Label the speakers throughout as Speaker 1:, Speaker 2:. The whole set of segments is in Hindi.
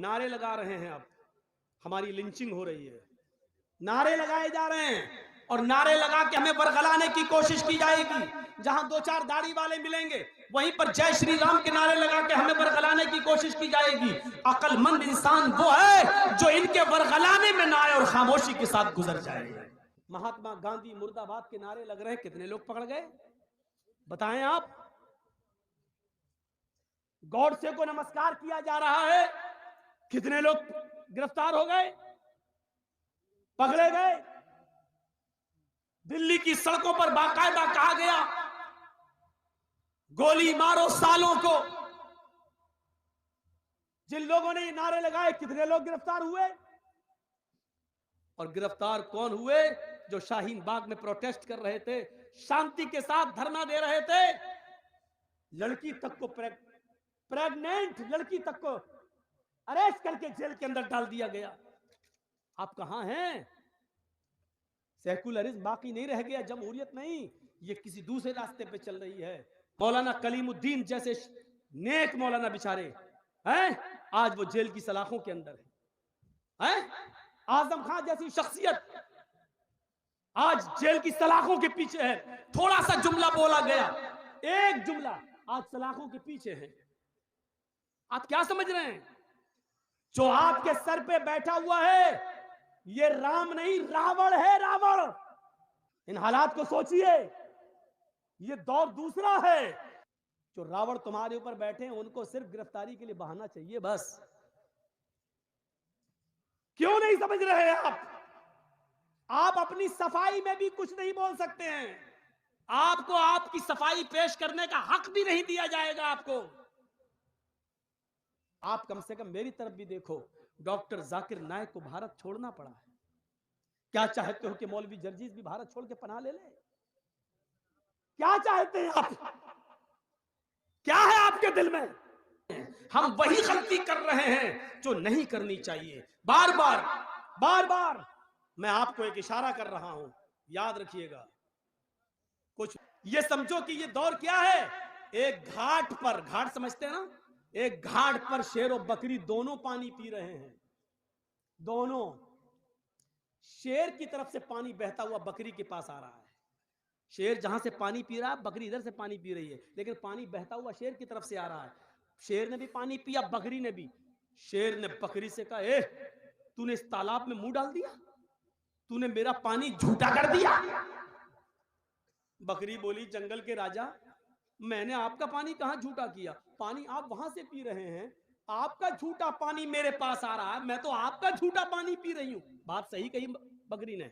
Speaker 1: नारे लगा रहे हैं। अब हमारी लिंचिंग हो रही है, नारे लगाए जा रहे हैं और नारे लगा के हमें बरगलाने की कोशिश की जाएगी। जहां दो चार दाढ़ी वाले मिलेंगे वहीं पर जय श्री राम के नारे लगा के हमें बरगलाने की कोशिश की जाएगी। अक्लमंद इंसान वो है जो इनके बरगलाने में ना आए और खामोशी के साथ गुजर जाए। महात्मा गांधी मुर्दाबाद के नारे लग रहे हैं, कितने लोग पकड़ गए बताएं आप? गॉडसे को नमस्कार किया जा रहा है, कितने लोग गिरफ्तार हो गए, पकड़े गए? दिल्ली की सड़कों पर बाकायदा कहा गया गोली मारो सालों को। जिन लोगों ने ये नारे लगाए कितने लोग गिरफ्तार हुए? और गिरफ्तार कौन हुए? जो शाहीन बाग में प्रोटेस्ट कर रहे थे, शांति के साथ धरना दे रहे थे। लड़की तक को प्रेग्नेंट लड़की तक को अरेस्ट करके जेल के अंदर डाल दिया गया। आप कहां हैं? सेकुलरिज्म बाकी नहीं रह गया, जमहूरियत नहीं, ये किसी दूसरे रास्ते पे चल रही है। मौलाना कलीमुद्दीन जैसे नेक मौलाना बेचारे हैं, आज वो जेल की सलाखों के अंदर है। आजम खान जैसी शख्सियत आज जेल की सलाखों के पीछे है। थोड़ा सा जुमला बोला गया, एक जुमला, आज सलाखों के पीछे है। आप क्या समझ रहे हैं? जो आपके सर पे बैठा हुआ है ये राम नहीं रावण है, रावण। इन हालात को सोचिए, ये दौर दूसरा है। जो रावण तुम्हारे ऊपर बैठे हैं उनको सिर्फ गिरफ्तारी के लिए बहाना चाहिए बस। क्यों नहीं समझ रहे आप? आप अपनी सफाई में भी कुछ नहीं बोल सकते हैं। आपको आपकी सफाई पेश करने का हक भी नहीं दिया जाएगा आपको। आप कम से कम मेरी तरफ भी देखो। डॉक्टर जाकिर नायक को भारत छोड़ना पड़ा है। क्या चाहते हो कि मौलवी जर्जीस भी भारत छोड़ के पनाह ले ले? क्या चाहते हैं आप? क्या है आपके दिल में? हम वही गलती कर रहे हैं जो नहीं करनी चाहिए। बार बार मैं आपको एक इशारा कर रहा हूं, याद रखिएगा। कुछ ये समझो कि ये दौर क्या है। एक घाट पर, घाट समझते हैं ना, एक घाट पर शेर और बकरी दोनों पानी पी रहे हैं। दोनों, शेर की तरफ से पानी बहता हुआ बकरी के पास आ रहा है। शेर जहां से पानी पी रहा है, बकरी इधर से पानी पी रही है, लेकिन पानी बहता हुआ शेर की तरफ से आ रहा है। शेर ने भी पानी पिया, बकरी ने भी। शेर ने बकरी से कहा, ए तूने इस तालाब में मुंह डाल दिया, तूने मेरा पानी झूठा कर दिया। बकरी बोली, जंगल के राजा, मैंने आपका पानी कहां झूठा किया? पानी आप वहां से पी रहे हैं, आपका झूठा पानी मेरे पास आ रहा है, मैं तो आपका झूठा पानी पी रही हूं। बात सही कही बकरी ने।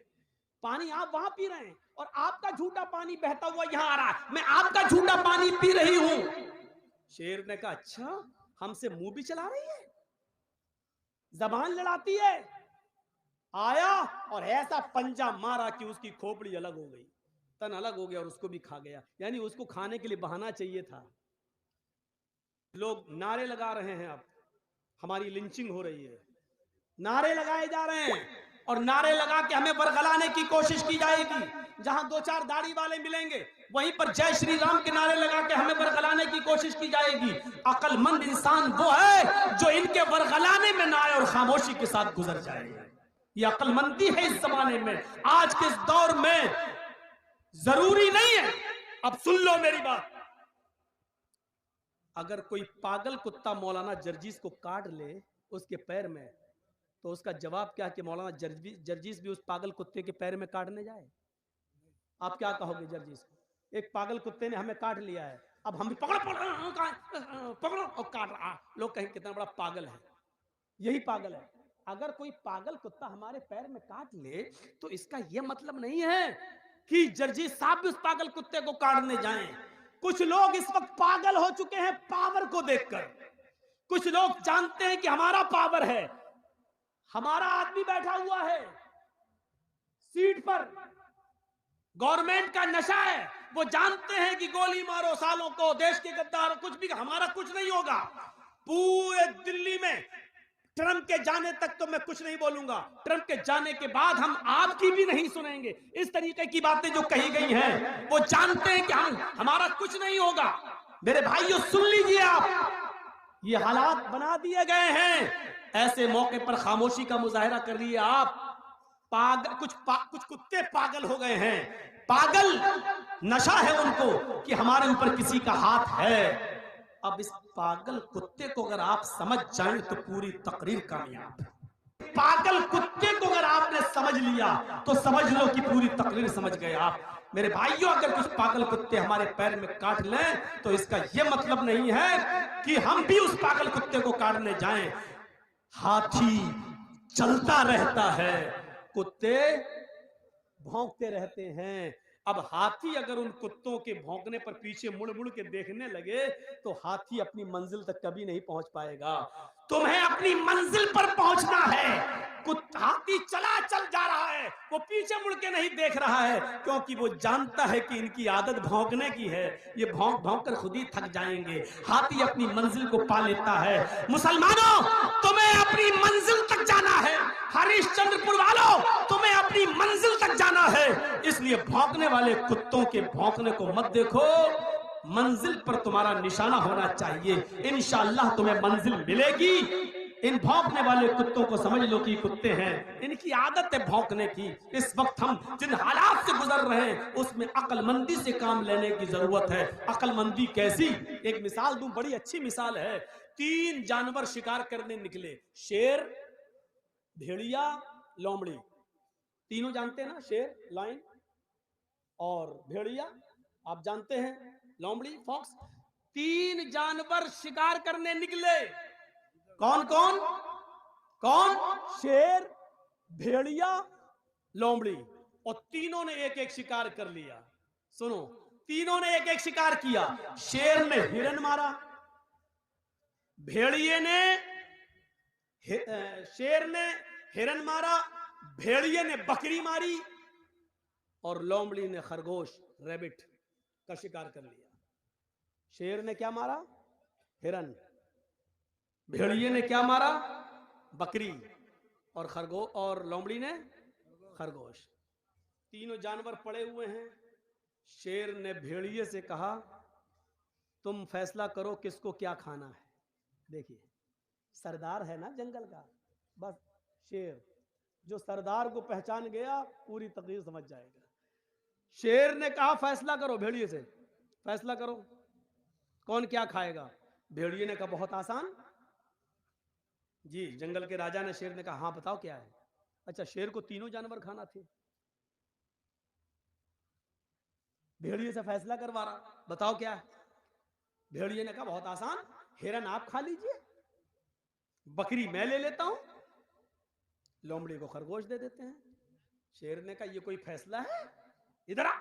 Speaker 1: पानी आप वहां पी रहे हैं और आपका झूठा पानी बहता हुआ यहां आ रहा है, मैं आपका झूठा पानी पी रही हूं। शेर ने कहा, अच्छा हमसे मुंह भी चला रही है, जबान लड़ाती है। आया और ऐसा पंजा मारा कि उसकी खोपड़ी अलग हो गई, तन अलग हो गया और उसको भी खा गया। यानी उसको खाने के लिए बहाना चाहिए था। लोग नारे लगा रहे हैं, अब हमारी लिंचिंग हो रही है। नारे लगाए जा रहे हैं और नारे लगा के हमें बरगलाने की कोशिश की जाएगी। जहां दो चार दाढ़ी वाले मिलेंगे वहीं पर जय श्री राम के नारे लगा के हमें बरगलाने की कोशिश की जाएगी। अक्लमंद इंसान वो है जो इनके बरगलाने में ना आए और खामोशी के साथ गुजर जाए। ये अक्लमंदी है इस जमाने में, आज के इस दौर में। जरूरी नहीं है, अब सुन लो मेरी बात, अगर कोई पागल कुत्ता मौलाना जर्जीस को काट ले उसके पैर में, तो उसका जवाब क्या कि मौलाना जर्जीस भी उस पागल कुत्ते के पैर में काटने जाए? आप क्या कहोगे जर्जीस को? एक पागल कुत्ते ने हमें काट लिया है, अब हम भी पकड़ो और काट रहा। लोग कहें कितना बड़ा पागल है। यही पागल है। अगर कोई पागल कुत्ता हमारे पैर में काट ले तो इसका यह मतलब नहीं है कि जर्जीस साहब भी उस पागल कुत्ते को काटने जाएं। कुछ लोग इस वक्त पागल हो चुके हैं पावर को देखकर। कुछ लोग जानते हैं कि हमारा पावर है, हमारा आदमी बैठा हुआ है सीट पर, गवर्नमेंट का नशा है। वो जानते हैं कि गोली मारो सालों को, देश के गद्दार, कुछ भी, हमारा कुछ नहीं होगा। पूरे दिल्ली में ट्रंप के जाने तक तो मैं कुछ नहीं बोलूंगा, ट्रंप के जाने के बाद हम आपकी भी नहीं सुनेंगे। इस तरीके की बातें जो कही गई हैं, वो जानते हैं कि हमारा कुछ नहीं होगा। मेरे भाइयों सुन लीजिए आप, ये हालात बना दिए गए हैं। ऐसे मौके पर खामोशी का मुजाहिरा कर लिए आप। कुछ कुत्ते पागल हो गए हैं, पागल नशा है उनको कि हमारे ऊपर किसी का हाथ है। अब इस पागल कुत्ते को अगर आप समझ जाएं तो पूरी तकरीर कामयाब है। पागल कुत्ते को अगर आपने समझ लिया तो समझ लो कि पूरी तकरीर समझ गए आप। मेरे भाइयों, अगर कुछ पागल कुत्ते हमारे पैर में काट लें तो इसका यह मतलब नहीं है कि हम भी उस पागल कुत्ते को काटने जाएं। हाथी चलता रहता है, कुत्ते भौंकते रहते हैं। अब हाथी अगर उन कुत्तों के भौंकने पर पीछे मुड़ मुड़ के देखने लगे तो हाथी अपनी मंजिल तक कभी नहीं पहुंच पाएगा। तुम्हें अपनी मंजिल पर पहुंचना है। हाथी चल जा रहा है, वो पीछे मुड़ के नहीं देख रहा है, क्योंकि वो जानता है कि इनकी आदत भौंकने की है, ये भौंक भौंक कर खुद ही थक जाएंगे। हाथी अपनी मंजिल को पा लेता है। मुसलमानों, तुम्हें अपनी मंजिल तक जाना है। हरिश्चंद्रपुर वालों, तुम्हें अपनी मंजिल तक जाना है। इसलिए भौंकने वाले कुत्तों के भौंकने को मत देखो, मंजिल पर तुम्हारा निशाना होना चाहिए। इंशाअल्लाह तुम्हें मंजिल मिलेगी। इन भौंकने वाले कुत्तों को समझ लो कि कुत्ते हैं, इनकी आदत है भौंकने की। इस वक्त हम जिन हालात से गुजर रहे हैं उसमें अक्लमंदी से काम लेने की जरूरत है। अक्लमंदी कैसी? एक मिसाल दूं, बड़ी अच्छी मिसाल है। 3 जानवर शिकार करने निकले, शेर, भेड़िया, लोमड़ी। तीनों जानते हैं ना, शेर, लायन और भेड़िया, आप जानते हैं लोमड़ी, फॉक्स। 3 जानवर शिकार करने निकले। कौन कौन? कौन? शेर, भेड़िया, लोमड़ी। और तीनों ने एक एक शिकार कर लिया। सुनो, तीनों ने एक एक शिकार किया। शेर ने हिरन मारा, भेड़िए ने शेर ने हिरन मारा, भेड़िए ने बकरी मारी और लोमड़ी ने खरगोश, रैबिट का शिकार कर लिया। शेर ने क्या मारा? हिरन। भेड़िए ने क्या मारा? बकरी। और लोमड़ी ने खरगोश। तीनों जानवर पड़े हुए हैं। शेर ने भेड़िए से कहा, तुम फैसला करो किसको क्या खाना है। देखिए, सरदार है ना जंगल का। बस शेर, जो सरदार को पहचान गया पूरी तकदीर समझ जाएगा। शेर ने कहा, फैसला करो भेड़िए से, फैसला करो कौन क्या खाएगा। भेड़िए ने कहा, बहुत आसान जी। जंगल के राजा ने शेर ने कहा, हाँ बताओ क्या है। अच्छा, शेर को तीनों जानवर खाना थे। भेड़िए से फैसला करवा रहा, बताओ क्या है। भेड़िए ने कहा, बहुत आसान, हिरन आप खा लीजिए, बकरी मैं ले लेता हूं, लोमड़ी को खरगोश दे देते हैं। शेर ने कहा, ये कोई फैसला है? इधर आ।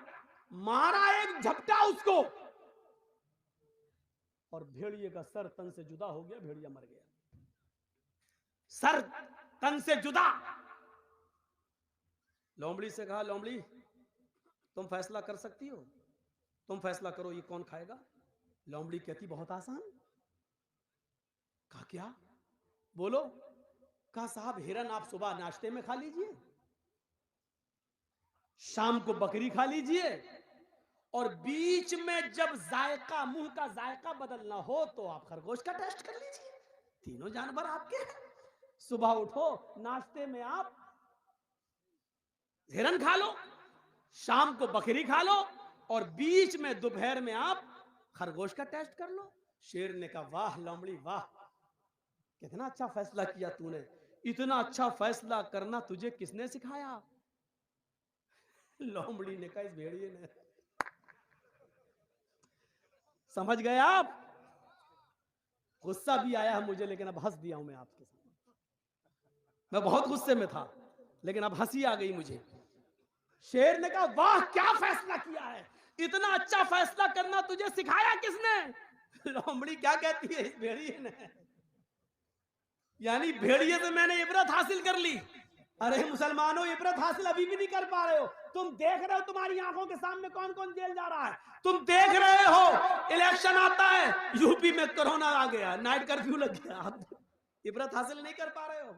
Speaker 1: मारा एक झपटा उसको और भेड़िए का सर तन से जुदा हो गया, भेड़िया मर गया। सर तन से जुदा। लोमड़ी से कहा, लोमड़ी तुम फैसला कर सकती हो, तुम फैसला करो ये कौन खाएगा। लोमड़ी कहती, बहुत आसान। कहा, क्या? बोलो। कहा, साहब हिरन आप सुबह नाश्ते में खा लीजिए, शाम को बकरी खा लीजिए, और बीच में जब जायका, मुंह का जायका बदलना हो तो आप खरगोश का टेस्ट कर लीजिए। तीनों जानवर आपके हैं। सुबह उठो, नाश्ते में आप हिरन खा लो, शाम को बकरी खा लो, और बीच में दोपहर में आप खरगोश का टेस्ट कर लो। शेर ने कहा, वाह लोमड़ी वाह, कितना अच्छा फैसला किया तूने। इतना अच्छा फैसला करना तुझे किसने सिखाया? लोमड़ी ने कहा, इस भेड़िए ने। समझ गए आप? गुस्सा भी आया है मुझे, लेकिन अब हंस दिया हूं मैं आपके साथ। मैं बहुत गुस्से में था, लेकिन अब हंसी आ गई मुझे। शेर ने कहा, वाह क्या फैसला किया है, इतना अच्छा फैसला करना तुझे सिखाया किसने? लोमड़ी क्या कहती है, इस भेड़िए ने। यानी भेड़िए से मैंने इबरत हासिल कर ली। अरे मुसलमानों, इबरत हासिल अभी भी नहीं कर पा रहे हो। तुम देख रहे हो तुम्हारी आंखों के सामने कौन कौन जेल जा रहा है। तुम देख रहे हो इलेक्शन आता है, यूपी में कोरोना आ गया, नाइट कर्फ्यू लग गया, इबरत हासिल नहीं कर पा रहे हो।